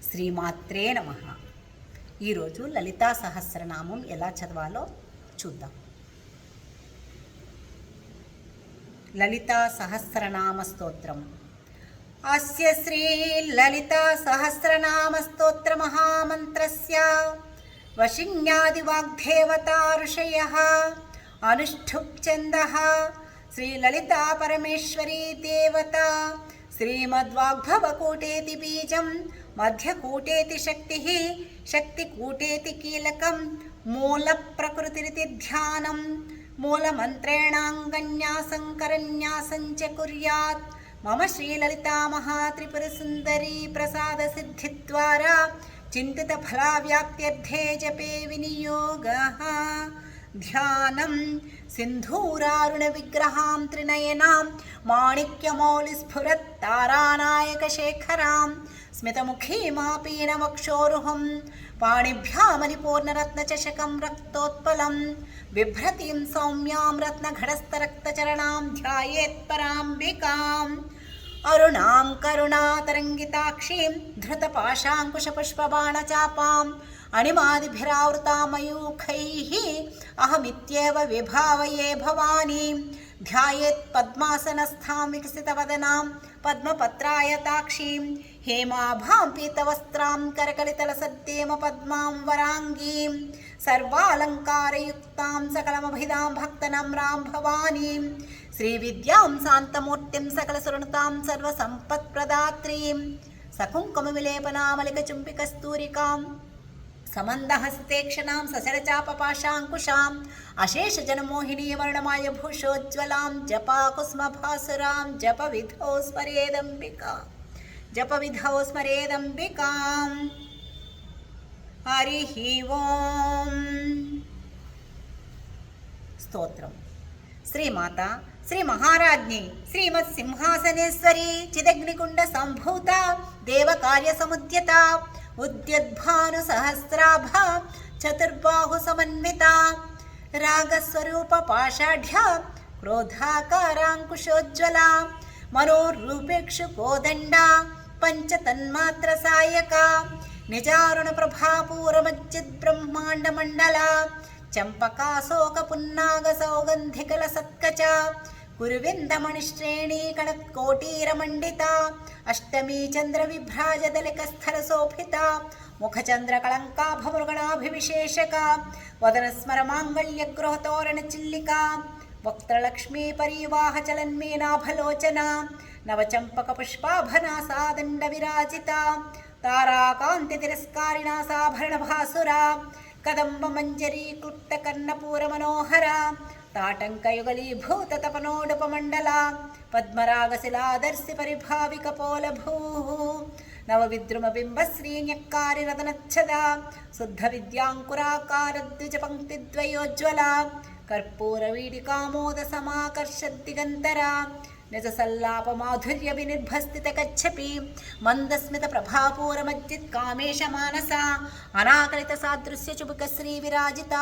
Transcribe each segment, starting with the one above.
శ్రీమాత్రే నమః. ఈరోజు లలితా సహస్రనామం ఎలా చదవాలో చూద్దాం. లలితా సహస్రనామ స్తోత్రం. అస్య శ్రీ లలితా సహస్రనామ స్తోత్ర మహామంత్రస్య వశిన్యాది వాగ్దేవతా ఋషయః అనుష్ఠుప్ ఛందః శ్రీ లలితా పరమేశ్వరీ దేవత శ్రీమద్వాగ్భవకూటేతి బీజం మధ్యకూటేతి శక్తి శక్తికూటేతి కీలకం మూల ప్రకృతిరితి ధ్యానం మూలమంత్రేణాంగన్యాసం కరన్యాసం చ కుర్యాత్. మమ శ్రీలలితా మహాత్రిపురసుందరీ ప్రసాద సిద్ధిద్వారా చింతిత ఫలావ్యాప్త్యర్థే జపే వినియోగః. ధ్యానం సింధూరారుణ విగ్రహాం త్రినయనాం మాణిక్యమౌళిస్ఫురత్ తారానాయకశేఖరాం స్మితముఖీమాపీన వక్షోరుహం పాణిభ్యామలిపూర్ణరత్నచషకం రక్తోత్పలం బిభ్రతీం సౌమ్యాం రత్నఘటస్థరక్తచరణాం ధ్యాయేత్పరాంబికాం. అరుణాం కరుణాతరంగితాక్షీం ధృతపాశాంకుశపుష్పబాణచాపాం అణిమాదిభిరావృతామయూఖైః అహమిత్యేవ విభావయే భవానీం. ధ్యాయేత్ పద్మాసనస్థాం వికసితవదనాం పద్మపత్రాయతాక్షీం హేమాభాం పీతవస్త్రాం కరకలితలసద్దేమ పద్మాం వరాంగీం సర్వాలంకారయుక్తాం సకలమభిదాం భక్తనమ్రాం భవానీం. శ్రీవిద్యాం శాంతమూర్తిం సకలసురణుతాం సర్వసంపత్ప్రదాత్రీం సకుంకుమవిలేపనామలికచుంబికస్తూరికాం సమందహస్తేక్షణాం సశరచాపపాశాంకుశాం అశేషజనమోహినీ వర్ణమాయ భూషోజ్వలాం జపాకుస్మభాసురాం జపవిధౌ స్మరేదంబికాం. హరి ఓం. స్తోత్రం. శ్రీమాత శ్రీ మహారాజ్ఞి శ్రీమత్ సింహాసనేశ్వరి చిదగ్నికుండ సంభూత దేవకార్య సముద్యత ఉద్యద్భాను సహస్రాభ చతుర్బాహు సమన్విత రాగస్వరూప పాషాఢ్య క్రోధాకారాంకుశోజ్వల మనోరూపేక్షు కోదండ పంచతన్మాత్ర సాయక నిజారుణ ప్రభాపూరమజ్జిద్ బ్రహ్మాండ మండల చంపకాశోక పున్నాగ సౌగంధికల సత్కచ కురువిందమణిశ్రేణీ కణత్కోటీరమండిత అష్టమీ చంద్ర విభ్రాజదలిక స్థల శోభిత ముఖచంద్ర కళంకాభమృగణాభివిశేషక వదనస్మర మాంగళ్య గృహతోరణ చిల్లిక వక్త్రలక్ష్మీ పరీవాహ చలన్మీనాభలోచన నవచంపక పుష్పాభనాసాదండ విరాజిత తారాకాంతి తిరస్కారిణాసాభరణ భాసుర కదంబ మంజరీ క్లుప్త కర్ణపూర మనోహర తాటంకయుగలీభూత తపనోడుపమండల పద్మరాగశిలాదర్శి పరిభావిక పోలభూ నవవిద్రుమ బింబ శ్రీన్యక్కారి రతనచ్చద శుద్ధ విద్యాంకురాకార ద్విజ పంక్తిద్వయోజ్వల కర్పూర వీడికామోద సమాకర్ష దిగంతర నిజ సల్లాప మాధుర్య వినిర్భస్థిత కచ్చపి మందస్మిత ప్రభాపూరమజ్జిత్ కామేశ మానస అనాకలిత సాదృశ్య చుబుక శ్రీ విరాజిత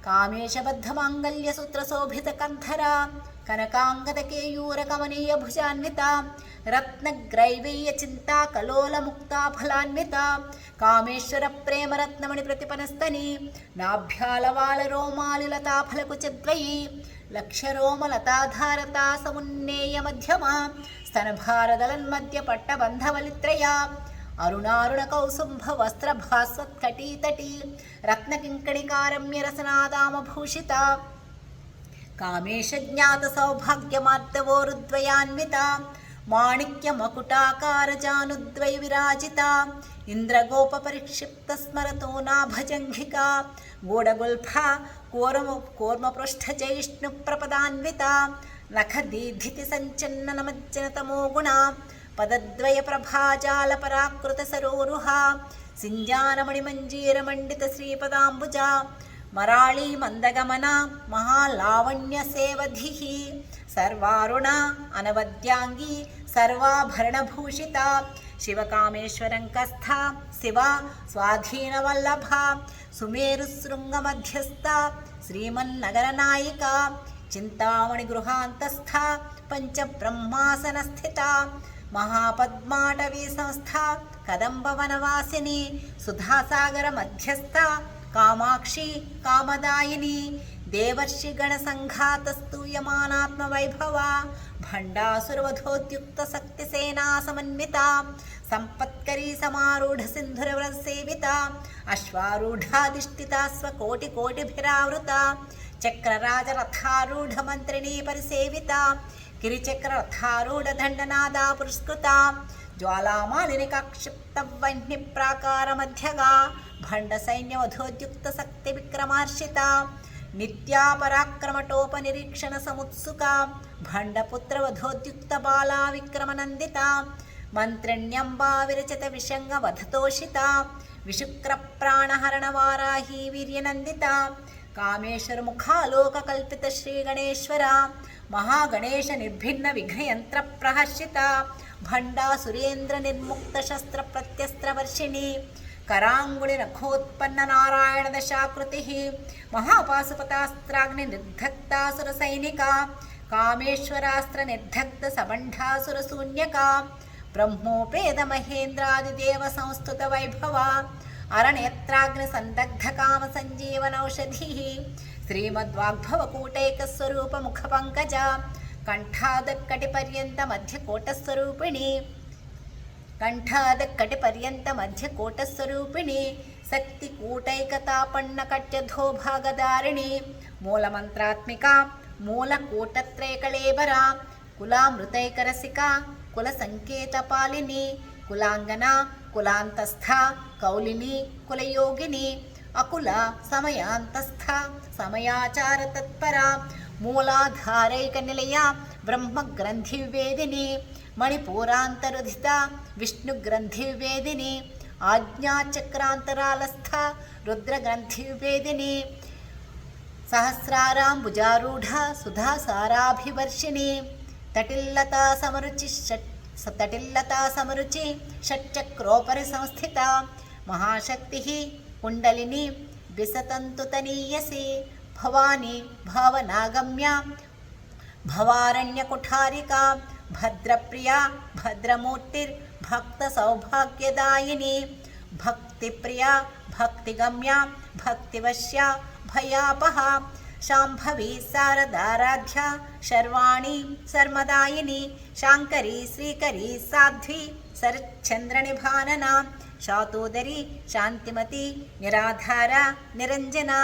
కామేశబద్ధ మాంగళ్య సూత్ర శోభిత కంధర కనకాంగద కేయూర కమనీయ భుజాన్విత రత్నగ్రైవీయ చింతా కలోల ముక్తా ఫలాన్విత కామేశ్వర ప్రేమ రత్నమణి ప్రతిపనస్తని నాభ్యాలవాల రోమాలి లతాఫలకు చద్వయి లక్షరోమలతాధారతా సమున్నేయ మధ్యమ స్తనభారదలన్మధ్య పట్టబంధవలిత్రయ అరుణారుణ కౌసుంభ వస్త్ర భాస్వత్కటీతటీ రత్నకింకణికారమ్య రసనాదామభూషిత కామేశ జ్ఞాత సౌభాగ్యమార్దవోరుద్వయాన్విత మాణిక్య మకుటాకార జానుద్వయ విరాజిత ఇంద్రగోప పరిక్షిప్త స్మరతో నాభజంఘిక గూఢగుల్ఫ కూర్మపృష్ఠజైష్ణు ప్రపదాన్విత నఖదీధితి సంచన్ననమజ్జనతమో గుణ పదద్వయ ప్రభాజాల పరాకృత సరోరుహ సింజానమణిమంజీరమండిత శ్రీపదాంబుజ మరాళీ మందగమన మహాలావణ్య సేవధి సర్వారుణ అనవద్యాంగి సర్వాభరణభూషిత శివకామేశ్వరంకస్థ శివ స్వాధీనవల్లభ సుమేరుశృంగమధ్యస్థ శ్రీమన్నగరనాయిక చింతామణి గృహాంతస్థ పంచబ్రహ్మాసనస్థిత మహాపద్మాటవీ సంస్థ కదంబవనవాసిని సుధాసాగర మధ్యస్థ కామాక్షి కామదాయిని దేవర్షి గణ సంఘాతస్తూయమానాత్మ వైభవ భండాసురవధోద్యుక్త శక్తి సేనా సమన్విత సంపత్కరీ సమారూఢ సింధురవ్ర సేవిత అశ్వారూఢాధిష్ఠిత స్వకోటి కోటిభిరావృత చక్రరాజరథారూఢ మంత్రిణీ పరిసేవిత గిరిచక్రరథారూఢ దండనాదా పురస్కృత జ్వాలామాలిని కాక్షిప్త వహ్ని ప్రాకార మధ్యగా భండ సైన్యవధోద్యుక్త శక్తి విక్రమార్షిత నిత్యా పరాక్రమటోప నిరీక్షణ సముత్సుక భండపుత్ర వధోద్యుక్త బాలా విక్రమనందిత మంత్రిణ్యంబా విరచిత విషంగ వధతోషిత విశుక్ర ప్రాణహరణ వారాహి వీర్యనందిత కామేశ్వర ముఖాలోక కల్పిత శ్రీ గణేశ్వర మహాగణేశ నిర్భిన్న విఘ్నయంత్ర ప్రహర్షిత భండా సురేంద్ర నిర్ముక్త శస్త్ర ప్రత్యస్త్ర వర్షిణి करांगुळि नखोत्पन्न नारायण दशाकृति महापाशुपतास्त्राग्नि निर्धक्तासुर सैनिका कामेश्वरास्त्र निर्धक्त सबंधासुर शून्यका ब्रह्मोपेद महेन्द्रादिदेव संस्तुत वैभव अरणेत्राग्नि संदग्ध काम संजीवन औषधि श्रीमद्वाग्भव कूटैक स्वरूप मुख पंकज कंठादक्कटि पर्यंत मध्य कोट स्वरूपिणी कंठादक्कटि पर्यंत मध्य कोट स्वरूपिणी शक्ति कूटैकतापन्न कट्यधो भागधारिणी मूलमंत्रात्मिका मूलकूटत्रैकलेबरा कुलामृतैकरसिका कुल संकेतपालिनी कुलांगना कुलांतस्था कौलिनी कुलयोगिनी अकुल समयांतस्थ समयाचार तत्परा मूलाधारैक निलया ब्रह्म ग्रंथिवेदिनी मणिपूरांतरुधिता विष्णुग्रंथिवेदिनी आज्ञाचक्रांतरालस्थ रुद्रग्रंथिवेदिनी सहस्रारांबुजारूढ़ सुधासाराभिवर्षिणी तटिल्लता समरुचि षट्चक्रोपरि संस्थिता महाशक्तिः कुंडलिनी विसतंतुतनीयसी भवानी भावनागम्या भवारण्यकुठारिका भद्रप्रिया भद्रमूर्तिर्भक्तसौभाग्यदायिनी भक्तिप्रिया भक्तिगम्या भक्तिवश्या भयापहा शाम्भवी शारदाराध्या शर्वाणी सर्मदायिनी शांकरी श्रीकरी साध्वी शरच्चंद्रनिभानना शातोदरी शांतिमती निराधारा निरंजना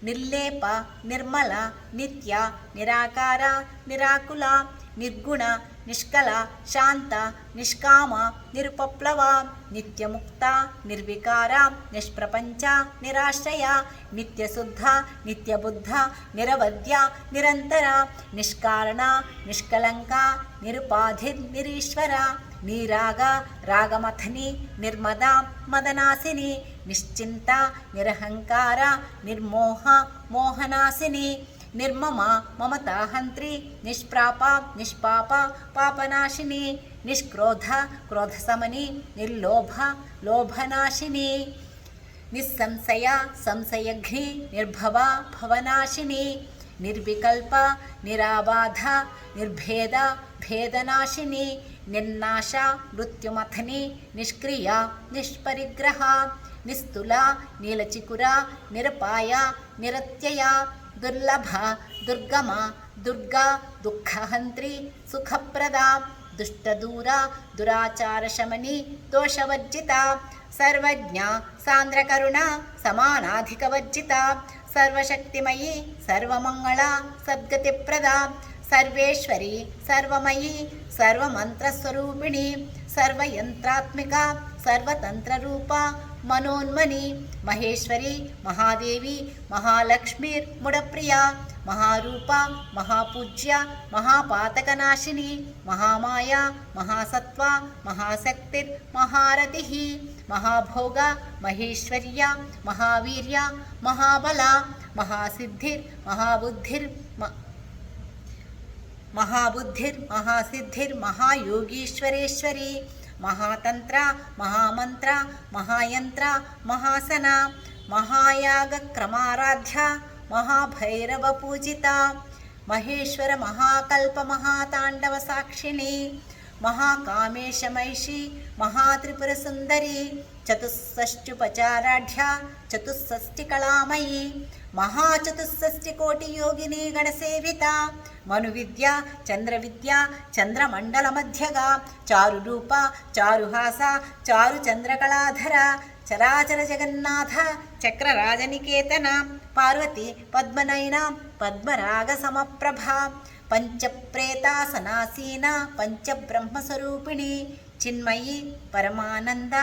निर्लेप निर्मल नित्य निराकार निराकुला निर्गुण निष्कल शांत निष्काम निरुपप्लव नित्यमुक्त निर्विकार निष्प्रपंच निराश्रय नित्यशुद्ध नित्यबुद्ध निरवध्य निरंतर निष्कारण निष्कलंक निरुपाधिर्निरीश्वर निराग रागमथनी निर्मदा मदनासिनी निश्चिंत निरहंकार निर्मोह मोहनासिनी निर्मम ममताहंत्री निष्प्राप निष्पाप पापनाशिनी निष्क्रोध क्रोधसमनी निर्लोभ लोभनाशिनी निस्संशय संशयघ्नि निर्भवा भवनाशिनी निर्विकल्प निराबाध निर्भेद भेदनाशिनी निर्नाश मृत्युमथनी निष्क्रिय निष्परिग्रह निस्तुला नीलचिकुरा निरपाय निरत्यया दुर्लभ दुर्गम दुर्गा दुःखहंत्री सुखप्रदा दुष्टदूरा दुराचारशमनी दोषवर्जिता सर्वज्ञा सान्द्रकरुणा समानाधिकवर्जिता सर्वशक्तिमयी सर्वमंगला सद्गतिप्रदा सर्वेश्वरी सर्वमयी सर्वमंत्रस्वरूपिणी सर्वयंत्रात्मिका सर्वतंत्ररूपा मनोन्मनी महेश्वरी महादेवी महालक्ष्मीर्मुडप्रिया महारूपा महापूज्य महापातकनाशिनी महामाया महासत्वा महाशक्तिर्महारतिः महाभोगा महेश्वर्या महावीर्या महाबला महासिद्धिर्महायोगीश्वरेश्वरी महातंत्र महामंत्र महायंत्र महासना महायागक्रमाराध्या महाभैरवपूजिता महेश्वर महाकल्प महातांडव साक्षिणी మహాకామేశమైషి మహాత్రిపురసుందరి చతుషష్ట్యుపచారాఢ్య చతుషష్టికళామయీ మహాచతుషష్టికోటియోగిని గణసేవిత మనువిద్య చంద్రవిద్య చంద్రమండలమధ్యగా చారురూప చారుహాస చారు చంద్రకళాధర చరాచర జగన్నాథ చక్రరాజనికేతన పార్వతి పద్మనయన పద్మరాగ సమప్రభ పంచప్రేతాసనాసీన పంచబ్రహ్మస్వరూపిణి చిన్మయి పరమానంద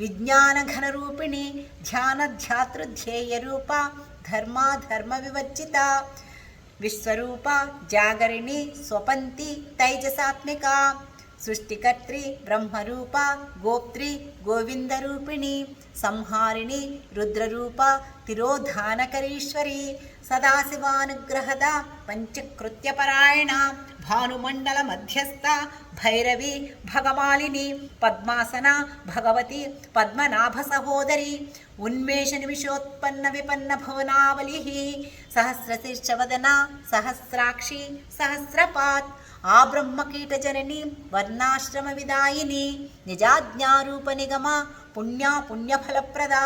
విజ్ఞానఘనరూపిణి ధ్యానధ్యాతృధ్యేయరూప ధర్మాధర్మ వివర్జిత విశ్వరూప జాగరిణి స్వపంతి తైజసాత్మిక సృష్టికర్త్రి బ్రహ్మరూప గోప్త్రి గోవిందరూపిణి సంహారిణి రుద్రరూప తిరోధానకరీశ్వరి సదాశివానుగ్రహద పంచకృత్యపరాయణ భానుమండల మధ్యస్థ భైరవి భగమాలిని పద్మాసన భగవతి పద్మనాభ సహోదరి ఉన్మేష నిమిషోత్పన్న విపన్న భువనావలి సహస్రశీర్షవదన సహస్రాక్షి సహస్రపాత్ ఆ బ్రహ్మకీటజనని వర్ణాశ్రమ విదాయిని నిజాజ్ఞారూప నిగమ పుణ్యా పుణ్యఫలప్రద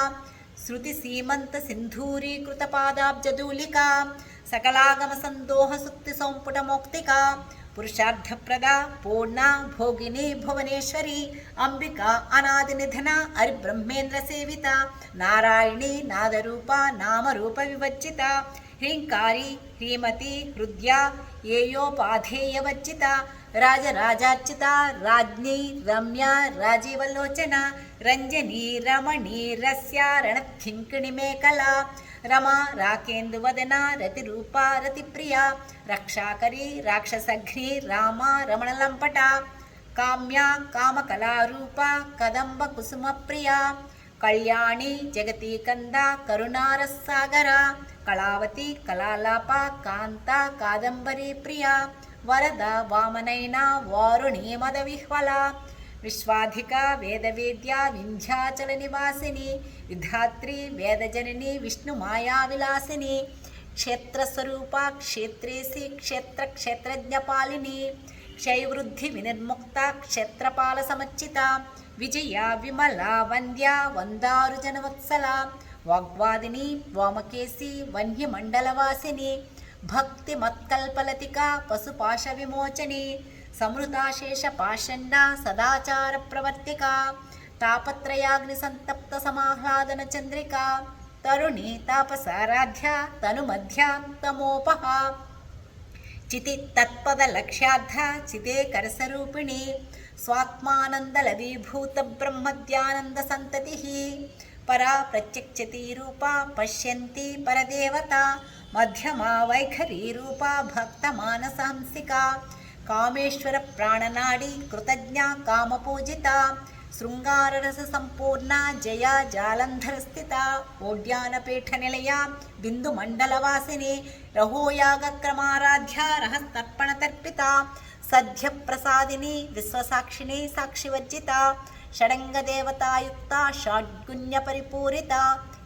శృతి సీమంత సింధూరీకృత పాదాబ్జదూలిక సకలాగమ సందోహ సుక్తి సంపుట మౌక్తిక పురుషార్థప్రద పూర్ణ భోగిని భువనేశ్వరి అంబిక అనాది నిధన హరిబ్రహ్మేంద్ర సేవిత నారాయణి నాదరూప నామరూప వివర్జిత హ్రీంకారి హ్రీమతి హృద్య ఏయోపాధేయవర్జిత రాజరాజార్చిత రాజ్ఞి రమ్య రాజీవలోచన రంజని రమణి రస్య రణథింకిణి మేకల రమ రాకేందువదన రతిరూప రతిప్రియ రక్షాకరి రాక్షసఘ్ని రామ రమణలంపట కామ్య కామకళారూప కదంబ కుసుమప్రియ కళ్యాణి జగతీకంద కరుణారసాగర కళావతి కళాలాప కాంత కాదంబరీ ప్రియ వరద వామనైన వారుణి మద విహ్వల విశ్వాధిక వేదవేద్య వింధ్యాచల నివాసిని విధాత్రి వేదజనని విష్ణుమాయా విలాసిని క్షేత్రస్వరూప క్షేత్రేసి క్షేత్రజ్ఞపాలిని క్షయవృద్ధి వినిర్ముక్త క్షేత్రపాల సమర్చిత విజయ విమల వంద్య వందారు జనవత్సల వాగ్వాదిని వామకేసి వన్యమండలవాసిని భక్తి మత్కల్పలతిక పశుపాశ విమోచని సమృతాశేష పాషండ సదాచార ప్రవర్తిక తాపత్రయాగ్ని సంతప్త సమాహ్లాదన చంద్రిక తరుణి తాపసారాధ్య తను మధ్య తమోపహ చితి తత్పద లక్ష్యార్థ చితే కరసరూపిణి స్వాత్మానందలవీభూత బ్రహ్మధ్యానంద సంతతి పరా ప్రత్యక్షతి రూపా పశ్యంతి పరదేవత మధ్యమా వైఖరీ రూపా భక్త మానసహంసిక కామేశ్వర ప్రాణనాడి కృతజ్ఞ కామపూజిత శృంగారరస సంపూర్ణ జయ జాలంధర స్థిత ఓడ్యానపీఠ నిలయ బిందు మండలవాసిని రహోయాగ క్రమారాధ్య రహస్తర్పణ తర్పిత సద్య ప్రసాదిని విశ్వసాక్షిని సాక్షివర్జిత షడంగ దేవతాయుక్త షాడ్గుణ్య పరిపూరిత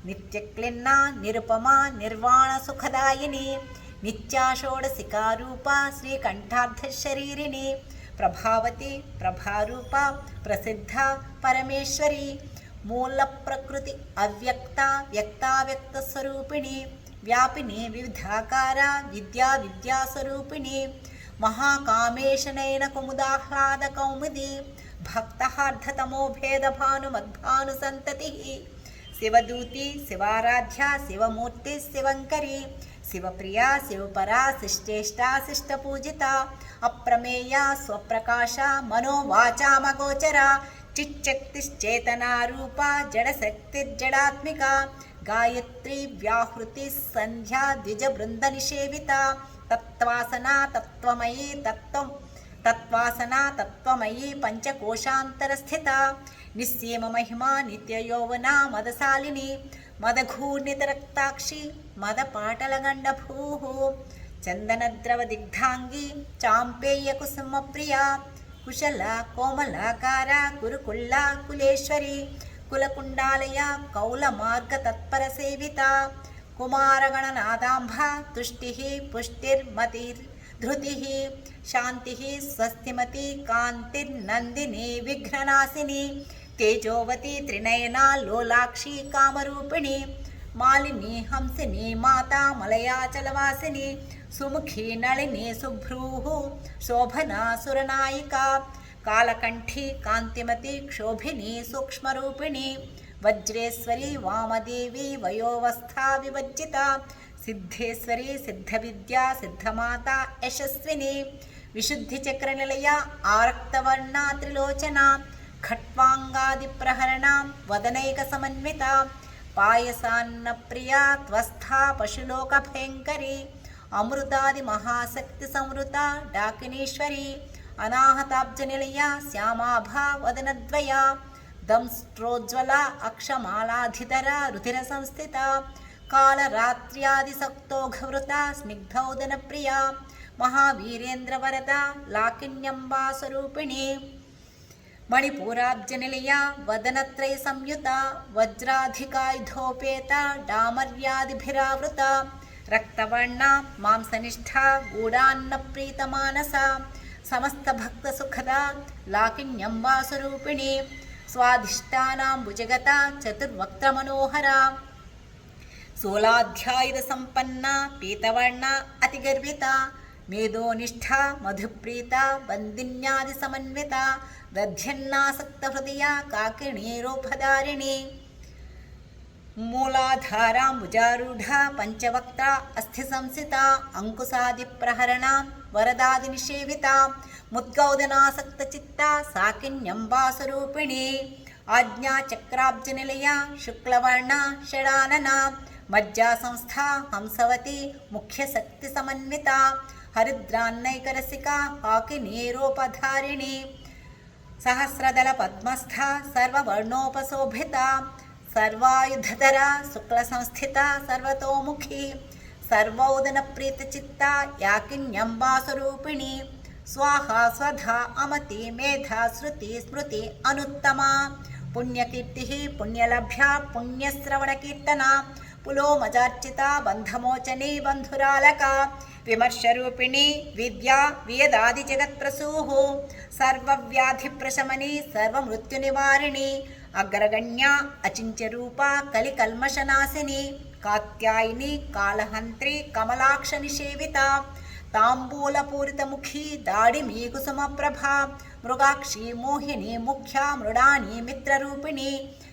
నిత్యక్లిన్న నిరుపమ నిర్వాణ సుఖదాయిని నిత్యాషోడశికారూప శ్రీకంఠార్థ శరీరిణి ప్రభావతి ప్రభారూప ప్రసిద్ధ పరమేశ్వరి మూల ప్రకృతి అవ్యక్త వ్యక్తావ్యక్త స్వరూపిణి వ్యాపిని వివిధాకార విద్యాస్వరూపిణి మహాకామేశనైన కుముదాహ్లాద కౌముది భక్తహార్ధతమో భేదభానుమద్భాను సంతతి శివదూతి శివారాధ్య శివమూర్తి శివంకరి శివప్రియ శివపరా శిష్టేష్టా శిష్టపూజిత అప్రమేయ స్వప్రకాశ మనోవాచామగోచర చిచ్చక్తిశ్చేతనారూప జడశక్తిర్జడాత్మిక గాయత్రి వ్యాహృతి సంధ్యా ద్విజబృంద నిషేవిత తత్వాసనా తత్వమయీ తత్వమయీ పంచకోశాంతరస్థిత నిస్సీమ మహిమా నిత్యయౌవనా మదశాలిని మదఘూర్ణితరక్తాక్షి మదపాటలగండభూ చందనద్రవదిగ్ధాంగి చాంపేయ కుసుమప్రియ కుశల కోమలాకార గురుకుల్ల కులేశ్వరి కులకుండాలయ కౌలమార్గ తత్పర సేవిత కుమారగణనాదాంభ తుష్టి పుష్టిర్మతిర్ धृतिः शान्तिः स्वस्तिमती कान्तिर्नन्दिनी विघ्ननाशिनी तेजोवती त्रिनयना लोलाक्षी कामरूपिणी मालिनी हंसिनी माता मलयाचलवासिनी सुमुखी नलिनी सुभ्रूः शोभना सुरनायिका कालकण्ठी कान्तिमती क्षोभिनी सूक्ष्मरूपिणी वज्रेश्वरी वामदेवी वयोवस्था विभज्जिता सिद्धेश्वरी सिद्धविद्या सिद्धमाता यशस्विनी विशुद्धिचक्रनिलया आरक्तवर्णा त्रिलोचना खट्वाङ्गादिप्रहरणा वदनैकसमन्विता पायसान्नप्रिया त्वस्था पशुलोकभयङ्करी अमृतादिमहाशक्तिसंवृता डाकिनीश्वरी अनाहताब्जनिलया श्यामाभा वदनद्वया दंष्ट्रोज्ज्वला अक्षमालाधिधरा रुधिरसंस्थिता कालरात्र्यादिसक्तोघवृता स्निग्धौदनप्रिया महावीरेन्द्रवरदा लाकिन्यम्बास्वरूपिणी मणिपूराब्जनिलया वदनत्रयसंयुता वज्राधिकायुधोपेता डामर्यादिभिरावृता रक्तवर्णा मांसनिष्ठा गूढान्नप्रीतमानसा समस्तभक्तसुखदा लाकिन्यम्बास्वरूपिणी स्वाधिष्ठानां भुजगता चतुर्वक्त्रमनोहरा शूलाध्यायुधसम्पन्ना पीतवर्णा अतिगर्विता मेधोनिष्ठा मधुप्रीता बन्दिन्यादिसमन्विता दध्यन्नासक्तहृदया काकिणीरूपधारिणी मूलाधाराम्बुजारूढा पञ्चवक्त्रा अस्थिसंसिता अङ्कुशादिप्रहरणा वरदादिनिषेविता मुद्गौदनासक्तचित्ता साकिन्यम्बास्वरूपिणी आज्ञाचक्राब्जनिलया शुक्लवर्णा षडानना मज्जासंस्था हंसवती मुख्यशक्तिसमन्विता हरिद्रान्नैकरसिका काकिनीरूपधारिणी सहस्रदलपद्मस्था सर्ववर्णोपशोभिता सर्वायुधधरा शुक्लसंस्थिता सर्वतोमुखी सर्वोदनप्रीतचित्ता याकिन्यम्बास्वरूपिणी स्वाहा स्वधा अमति मेधा श्रुति स्मृति अनुत्तमा पुण्यकीर्तिः पुण्यलभ्या पुण्यश्रवणकीर्तना पुलोमजार्चिता बन्धमोचनी बन्धुरालका विमर्शरूपिणी विद्या वियदादिजगत्प्रसूः सर्वव्याधिप्रशमनी सर्वमृत्युनिवारिणी अग्रगण्या अचिन्त्यरूपा कलिकल्मषनाशिनी कात्यायिनी कालहन्त्री कमलाक्षनिषेविता ताम्बूलपूरितमुखी दाडिमी कुसुमप्रभा मृगाक्षी मोहिनी मुख्या मृडानी मित्ररूपिणी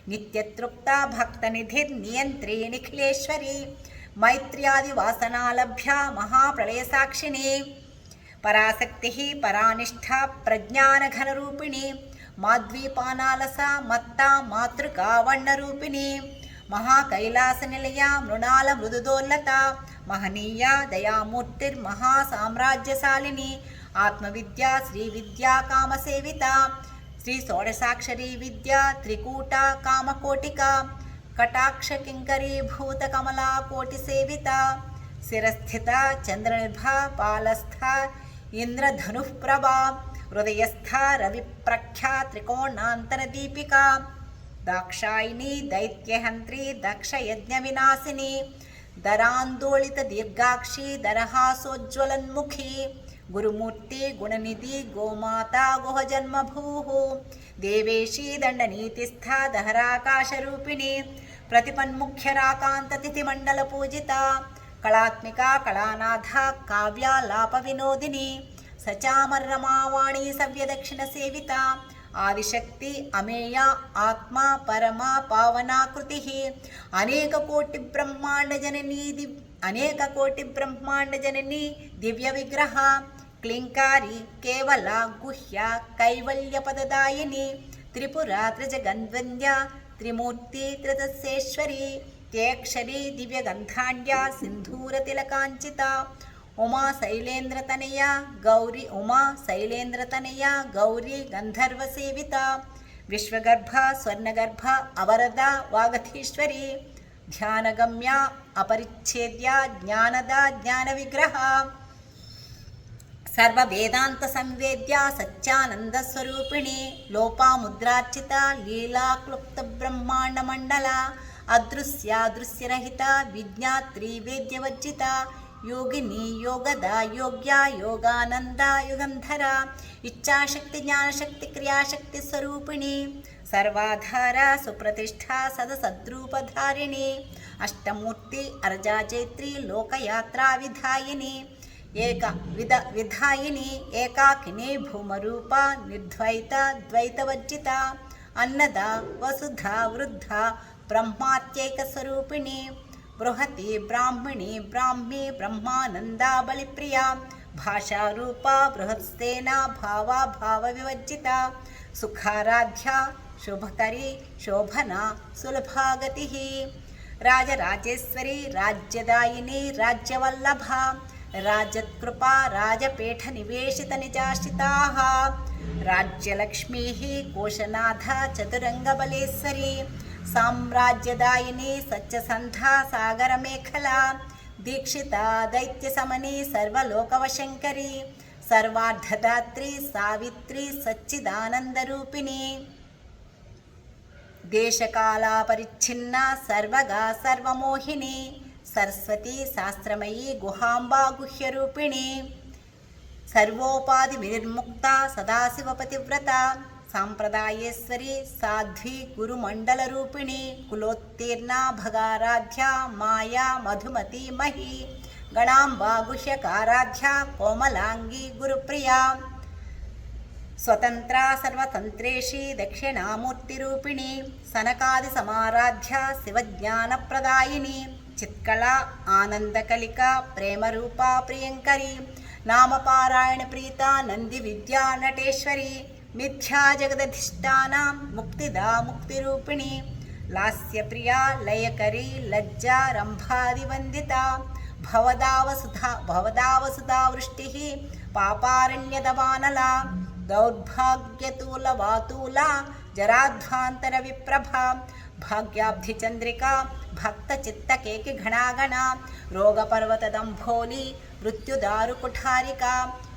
नित्यतृप्ता भक्तनिधिर्नियन्त्री निखिलेश्वरी मैत्र्यादिवासनालभ्या महाप्रलयसाक्षिणी पराशक्तिः परानिष्ठा प्रज्ञानघनरूपिणी माध्वीपानालसा मत्ता मातृका वर्णरूपिणी महाकैलासनिलया मृणालमृदुदोल्लता महनीया दयामूर्तिर्महासाम्राज्यशालिनी आत्मविद्या श्रीविद्या कामसेविता श्री षोडशाक्षरी विद्या त्रिकूटा कामकोटिका कटाक्षकिङ्करीभूतकमला कोटिसेविता शिरस्थिता चन्द्रनिर्भा पालस्था इन्द्रधनुःप्रभा हृदयस्था रविप्रख्या त्रिकोणान्तरदीपिका दाक्षायिनी दैत्यहन्त्री दक्षयज्ञविनाशिनी दरान्दोलितदीर्घाक्षी दरहासोज्ज्वलन्मुखी गुरुमूर्ति गुणनिधि गोमाता गुहजन्मभूः देवेशी दण्डनीतिस्था दहराकाशरूपिणी प्रतिपन्मुख्यराकान्ततिथिमण्डलपूजिता कलात्मिका कलानाथा काव्यालापविनोदिनी सचामर्रमावाणी सव्यदक्षिणसेविता आदिशक्ति अमेया आत्मा परमा पावनाकृतिः अनेककोटिब्रह्माण्डजननी दिव्यविग्रह क्लिङ्कारी केवला गुह्या कैवल्यपददायिनी त्रिपुरा त्रिजगन्वन्द्या त्रिमूर्ति त्रिदशेश्वरी त्र्यक्षरी दिव्यगन्धाढ्या सिन्धूरतिलकाञ्चिता उमा शैलेन्द्रतनया गौरी गन्धर्वसेविता विश्वगर्भ स्वर्णगर्भ अवरदा वागधीश्वरी ध्यानगम्या अपरिच्छेद्या ज्ञानदा ज्ञानविग्रह सर्ववेदान्तसंवेद्या सच्चानन्दस्वरूपिणी लोपामुद्रार्चिता लीलाक्लुप्तब्रह्माण्डमण्डला अदृश्यादृश्यरहिता विज्ञात्री वेद्यवर्जिता యోగిని యోగదా యోగ్యా యోగానంద యుగంధర ఇచ్ఛాశక్తి జ్ఞానశక్తి క్రియాశక్తి స్వరూపిణి సర్వాధార సుప్రతిష్ఠ సదసద్రూపధారిణి అష్టమూర్తి అర్జాచైత్రి లోకయాత్రా విధాయిని విధాయిని ఏకాకిని భూమరూప నిర్ద్వైత ద్వైతవర్జిత అన్నద వసుధ వృద్ధ బ్రహ్మాత్యైక స్వరూపిణి బృహతి బ్రాహ్మణి బ్రాహ్మి బ్రహ్మానందా బలిప్రియ భాషారూప బృహత్సేన భావా భావ వివర్జిత సుఖారాధ్య శుభకరి శోభన సులభాగతి రాజరాజేశ్వరి రాజ్యదాయిని రాజ్యవల్లభ రాజత్కృపా రాజపీఠ నివేశిత నిజాశ్రితాః రాజ్యలక్ష్మీః కోశనాథ చతురంగబలేశ్వరి సామ్రాజ్యదాయిని సత్యసంధా సాగరమేఖలా దీక్షిత దైత్యశమని సర్వలోకవశంకరి సర్వార్థదాత్రి సావిత్రి సచ్చిదానందరూపిణి దేశకాలాపరిచ్ఛిన్న సర్వగా సర్వమోహిని సరస్వతి శాస్త్రమయీ గుహాంబా గుహ్యరూపిణి సర్వోపాధి వినిర్ముక్త సదాశివపతివ్రత సాంప్రదాయేశ్వరి సాధ్వి గురుమండలరూపిణి కులోత్తీర్ణ భగారాధ్య మాయా మధుమతి మహి గణాంబా గుహ్యకారాధ్య కోమలాంగి గురుప్రియా స్వతంత్ర సర్వతంత్రేషి దక్షిణామూర్తిరూపిణి సనకాది సమారాధ్య శివజ్ఞానప్రదాయిని చిత్కళ ఆనందకలిక ప్రేమరూప ప్రియంకరి నామపారాయణ ప్రీత నంది విద్యా నటేశ్వరి మిథ్యా జగదధిష్టానాం ముక్తిదా ముక్తిరూపిణి లాస్యప్రియా లయకరి లజ్జా రంభాదివందిత భవదావసుధా వృష్టి పాపారణ్యదవానలా దౌర్భాగ్యతూలవాతూల జరాధ్వాంతర విప్రభ భాగ్యాబ్ధిచంద్రికా భక్తచిత్తకేకి ఘనాగణ రోగపర్వతదంభోలి మృత్యుదారుకుఠారికా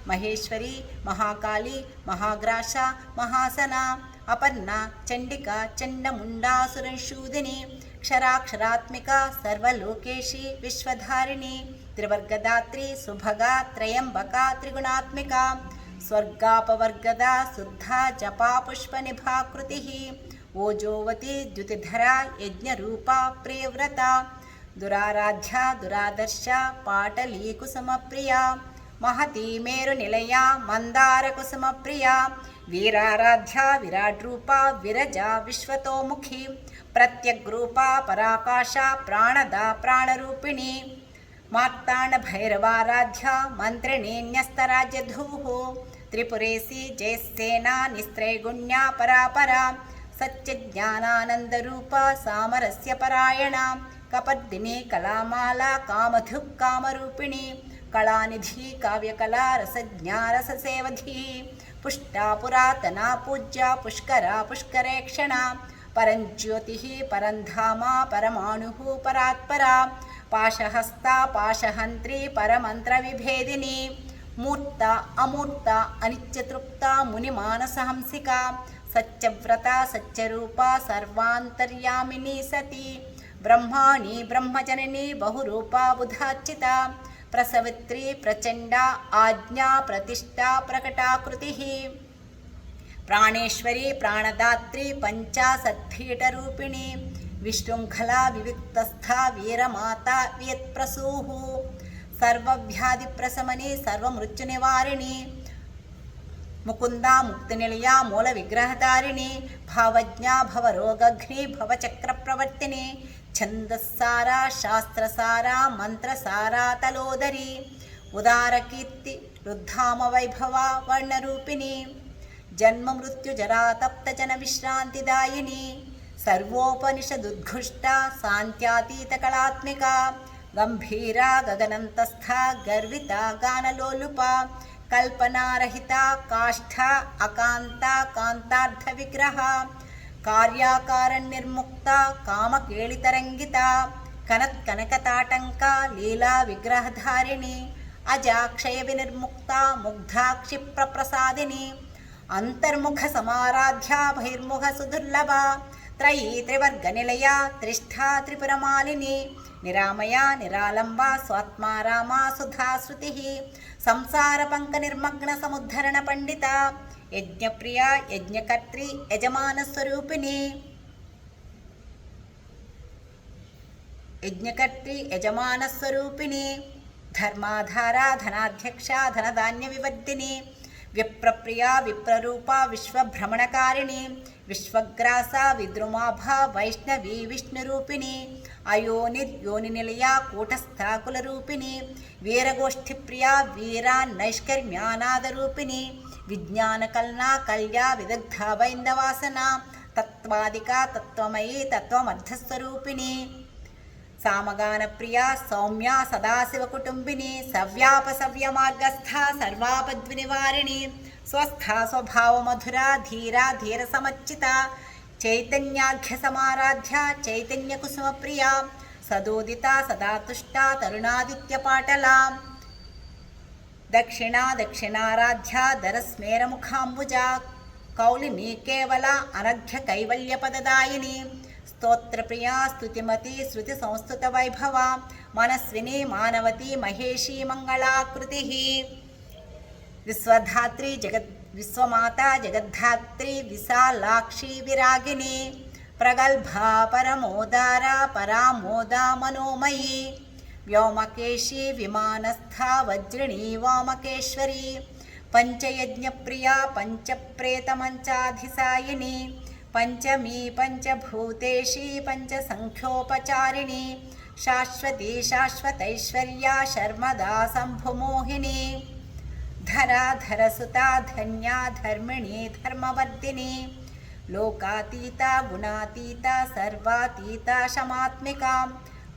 మహేశ్వరి మహాకాళి మహాగ్రాస మహాసన అపర్ణ చండిక చండముండాసురంశూదిని క్షరాక్షరాత్మిక సర్వలోకేశి విశ్వధారిణి త్రివర్గదాత్రి సుభగా త్రయంబక త్రిగుణాత్మిక స్వర్గాపవర్గద శుద్ధ జపా పుష్పనిభాకృతి ఓజోవతి ద్యుతిధర యజ్ఞరూప ప్రియవ్రత దురారాధ్య దురాదర్శ పాటలీకుసుమప్రియ మహతి మేరు నిలయ మందార కుసుమప్రియ వీరారాధ్య విరాడ్రూప విరజ విశ్వతోముఖి ప్రత్యగ్రూప పరాకాశ ప్రాణద ప్రాణరూపిణి మార్తాండ భైరవారాధ్య మంత్రిణి న్యస్తరాజ్యధూః త్రిపురేసి జయసేన నిస్త్రైగుణ్య పరాపర సత్యజ్ఞానానందరూప సామరస్య పరాయణ కపర్దిని కళామాల కామధు కామరూపిణి కళానిధి కావ్యకళా రసజ్ఞా రససేవధి పుష్టా పురాతన పూజ్య పుష్కర పుష్కరేక్షణ పరంజ్యోతి పరంధామ పరమాణు పరాత్పరా పాశహస్త పాశహంత్రి పరమంత్ర విభేదిని మూర్త అమూర్త అనిత్యతృప్త మునిమానసహంసిక సత్యవ్రత సత్యరూప సర్వాంతర్యామిని సతి బ్రహ్మాణి బ్రహ్మజనని బహురూప బుధార్చిత ప్రసవిత్రి ప్రచండ ఆజ్ఞా ప్రతిష్టా ప్రకటాకృతి ప్రాణేశ్వరి ప్రాణదాత్రి పంచాసత్పీఠరూపిణి విశృంఖలా వివిక్తస్థ వీరమాత వియత్ప్రసూః సర్వవ్యాధిప్రశమని సర్వమృత్యునివారిణి ముకుందా ముక్తినిలయ మూల విగ్రహధారిణి భావజ్ఞా భవరోగఘ్ని భవచక్రప్రవర్తిని ఛందస్సారా శాస్త్రసారా మంత్రసారా తలోదరి ఉదారకీర్తి రుద్ధామ వైభవ వర్ణరూపిణి జన్మ మృత్యు జరాతప్త జన విశ్రాంతిదాయిని సర్వోపనిషదుద్ఘుష్ట శాంత్యాతీత కళాత్మిక గంభీరా గగనంతస్థ గర్విత గానలోలుప కల్పనారహిత కాష్ఠ అకాంత కాంతార్థ విగ్రహ కార్యాకార నిర్ముక్త కామకేళితరంగిత కనత్కనకతాటంక లీలా విగ్రహధారిణి అజాక్షయ వినిర్ముక్త ముగ్ధాక్షిప్రప్రసాదిని అంతర్ముఖ సమారాధ్య బహిర్ముఖ సుదుర్లభ త్రయీ త్రివర్గనిలయా త్రిష్ఠా త్రిపురమాలిని నిరామయా నిరాలంబా స్వాత్మా రామా సుధాశ్రుతి సంసారపంకనిర్మగ్న సముద్ధరణ పండిత యజ్ఞప్రియా యజ్ఞకర్త్రి యజమానస్వరూపిణి ధర్మాధారా ధనాధ్యక్ష ధనధాన్య వివర్ధిని విప్రప్రియా విప్రరూపా విశ్వభ్రమణకారిణి విశ్వగ్రాస విద్రుమాభ వైష్ణవీ విష్ణురూపిణి అయోనిర్యోనినిలయా కూటస్థాకులరూపిణి వీరగోష్ఠిప్రియా వీరా నైష్కర్మ్యానాదరూపిణి విజ్ఞానకల్నా కల్యా విదగ్ధ వైందవాసన తత్వాదికా తత్వమయీ తత్వమర్థస్వరూపిణి సామగాన ప్రియా సౌమ్య సదాశివకుటుంబిని సవ్యాపసవ్య మార్గస్థ సర్వాపద్వినివారిణి స్వస్థ స్వభావమధురా ధీరా ధీర సమర్చిత చైతన్యాఖ్య సమారాధ్య చైతన్యకుసుమప్రియా సదోదిత సదాతుష్ట తరుణాదిత్యపాటలా దక్షిణారాధ్య దరస్మేరముఖాంబుజా కౌలిని కేవల అనఘ్య కైవల్యపదదాయిని స్తోత్రప్రియా స్తుతిమతి శృతి సంస్థుత వైభవ మనస్విని మానవతి మహేషీ మంగళాకృతి విశ్వధాత్రి విశ్వమాత జగద్ధాత్రి విశాలాక్షి విరాగిని ప్రగల్భా పరమోదారా పరామోదా మనోమయీ వ్యోమకేశీ విమానస్థ వజ్రిణీ వామకేశ్వరి పంచయజ్ఞప్రియా పంచప్రేతమంచాధిసాయిని పంచమీ పంచభూతేషీ పంచసంఖ్యోపచారిణి శాశ్వతీ శాశ్వతైశ్వర్యా శర్మదా శంభుమోహిని ధరాధరసుతా ధన్యా ధర్మిణీ ధర్మవర్ధిని లోకాతీత గుణాతీత సర్వాతీత శమాత్మికా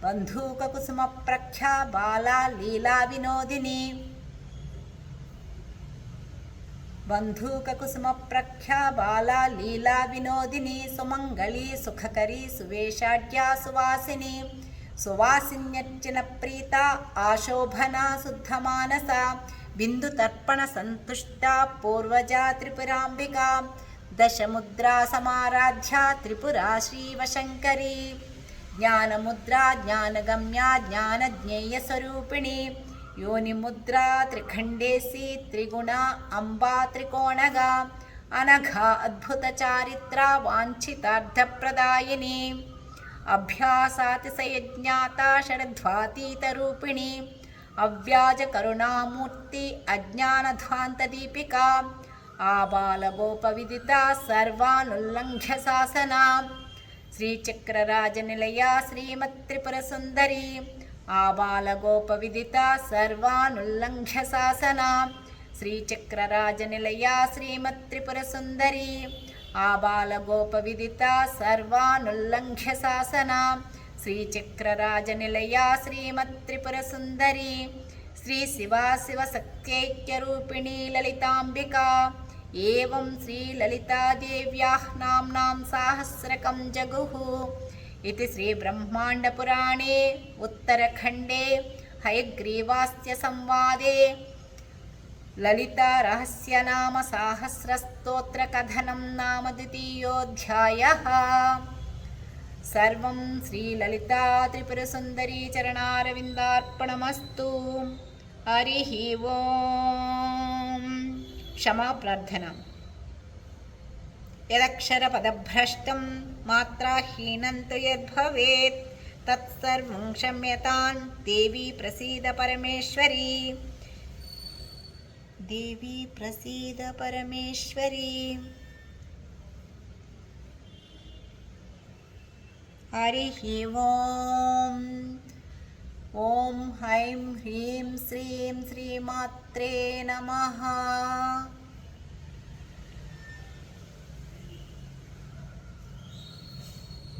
బంధూకకుసుమప్రఖ్యా బాలా లీలా వినోదిని బాలా లీలా వినోదిని సుమంగళి సుఖకరి సువేషాఢ్యా సువాసిని సువాసిన్యర్చన ప్రీత ఆశోభనా శుద్ధమానస బిందుతర్పణ సంతుష్ట పూర్వజా త్రిపురాంబికా దశముద్రా సమారాధ్య త్రిపురా శ్రీవశంకరి జ్ఞానముద్రా జ్ఞానగమ్యా జ్ఞానజ్ఞేయస్వరూపిణి యోనిముద్రా త్రిఖండేసి త్రిగుణ అంబా త్రికోణగా అనఘా అద్భుత చారిత్ర వాంఛితార్థప్రదాయిని అభ్యాసాతిశయజ్ఞాత షడ్ధ్వాతీతరూపిణి అవ్యాజ కరుణామూర్తి అజ్ఞానధ్వాంతదీపికా ఆబాలగోపవిదిత సర్వానుల్లంఘ్య శాసన శ్రీచక్రరాజనిలయా శ్రీమత్త్రిపురసుందరి ఆబాలగోపవిదిత సర్వానుల్లంఘ్య శాసన శ్రీచక్రరాజనిలయా శ్రీమత్త్రిపురసుందరి ఆబాలగోపవిదిత సర్వానుల్లంఘ్య శాసన శ్రీచక్రరాజనిలయా శ్రీమత్త్రిపురసుందరి శ్రీ శివశక్త్యైక్యరూపిణీ లలితాంబికా ఏవం శ్రీలలితాదేవ్యాః నామ్నాం సాహస్రకం జగుః इति श्रीब्रह्माण्डपुराणे उत्तरखण्डे हयग्रीवास्य संवादे ललितारहस्यनामसाहस्रस्तोत्रकथनं नाम द्वितीयोऽध्यायः। सर्वं श्रीललिता त्रिपुरसुन्दरी चरणारविन्दार्पणमस्तु। हरिः ओं। क्षमाप्रार्थना। यदक्षरपदभ्रष्टं मात्राहीनं तु यद्भवेत् तत्सर्वं क्षम्यतां देवी प्रसीद परमेश्वरी। देवी प्रसीद परमेश्वरी। हरिः ओं। ॐ ऐं ह्रीं श्रीं श्रीमात्रे नमः।